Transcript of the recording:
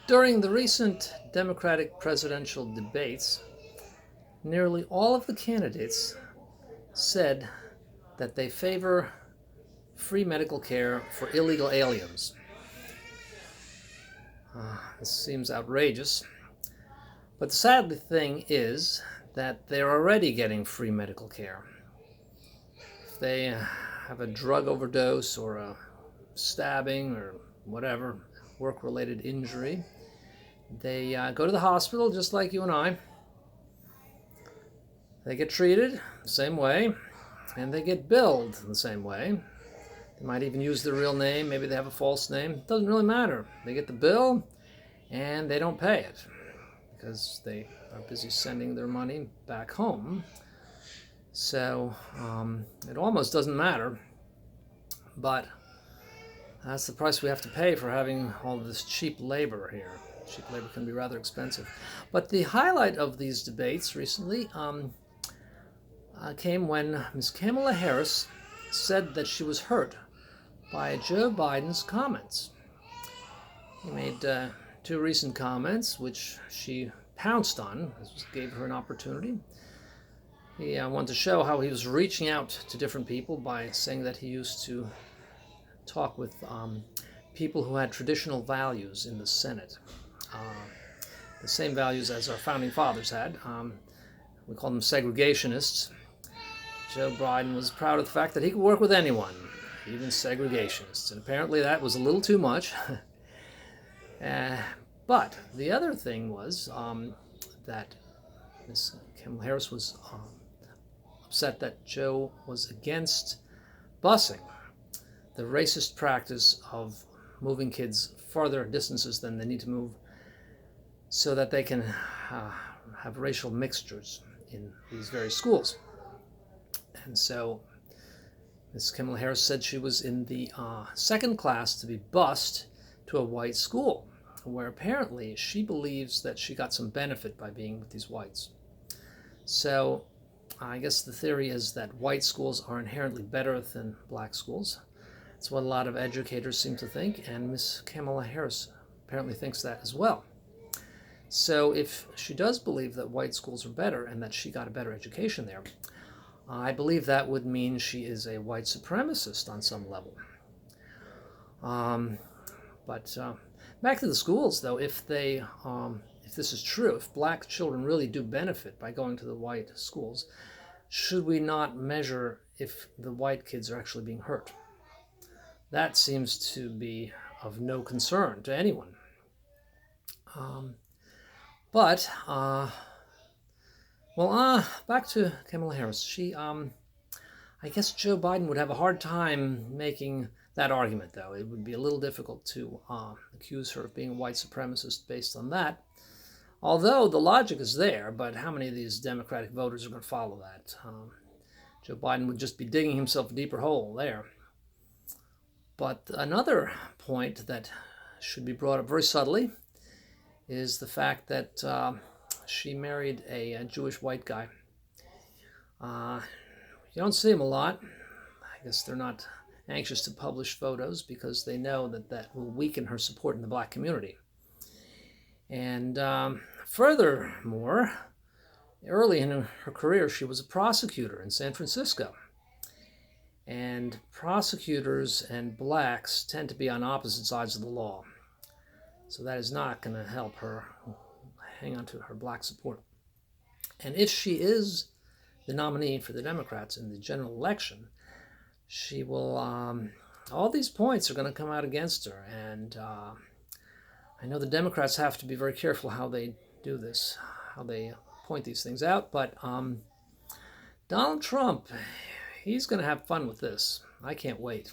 During the recent Democratic presidential debates, nearly all of the candidates said that they favor free medical care for illegal aliens. This seems outrageous, but the sad thing is that they're already getting free medical care. If they have a drug overdose or a stabbing or whatever, work-related injury, they go to the hospital just like you and I. They get treated the same way, and they get billed the same way. They might even use their real name. Maybe they have a false name. It doesn't really matter. They get the bill, and they don't pay it because they are busy sending their money back home. So it almost doesn't matter. But that's the price we have to pay for having all of this cheap labor here. Cheap labor can be rather expensive. But the highlight of these debates recently came when Ms. Kamala Harris said that she was hurt by Joe Biden's comments. He made two recent comments, which she pounced on. This gave her an opportunity. He wanted to show how he was reaching out to different people by saying that he used to talk with people who had traditional values in the Senate. The same values as our founding fathers had. We call them segregationists. Joe Biden was proud of the fact that he could work with anyone, even segregationists. And apparently that was a little too much. But the other thing was that Ms. Kamala Harris was upset that Joe was against busing, the racist practice of moving kids farther distances than they need to move so that they can have racial mixtures in these very schools. And so Ms. Kamala Harris said she was in the second class to be bused to a white school, where apparently she believes that she got some benefit by being with these whites. So I guess the theory is that white schools are inherently better than black schools. That's what a lot of educators seem to think, and Ms. Kamala Harris apparently thinks that as well. So if she does believe that white schools are better and that she got a better education there, I believe that would mean she is a white supremacist on some level. But back to the schools, though, if this is true, if black children really do benefit by going to the white schools, should we not measure if the white kids are actually being hurt? That seems to be of no concern to anyone. Back to Kamala Harris. I guess Joe Biden would have a hard time making that argument, though. It would be a little difficult to accuse her of being a white supremacist based on that. Although the logic is there, but how many of these Democratic voters are going to follow that? Joe Biden would just be digging himself a deeper hole there. But another point that should be brought up very subtly is the fact that she married a Jewish white guy. You don't see him a lot. I guess they're not anxious to publish photos because they know that that will weaken her support in the black community. And furthermore, early in her career, she was a prosecutor in San Francisco. And prosecutors and blacks tend to be on opposite sides of the law. So that is not going to help her hang on to her black support. And if she is the nominee for the Democrats in the general election, she will, all these points are going to come out against her. And I know the Democrats have to be very careful how they do this, how they point these things out. But Donald Trump, he's going to have fun with this. I can't wait.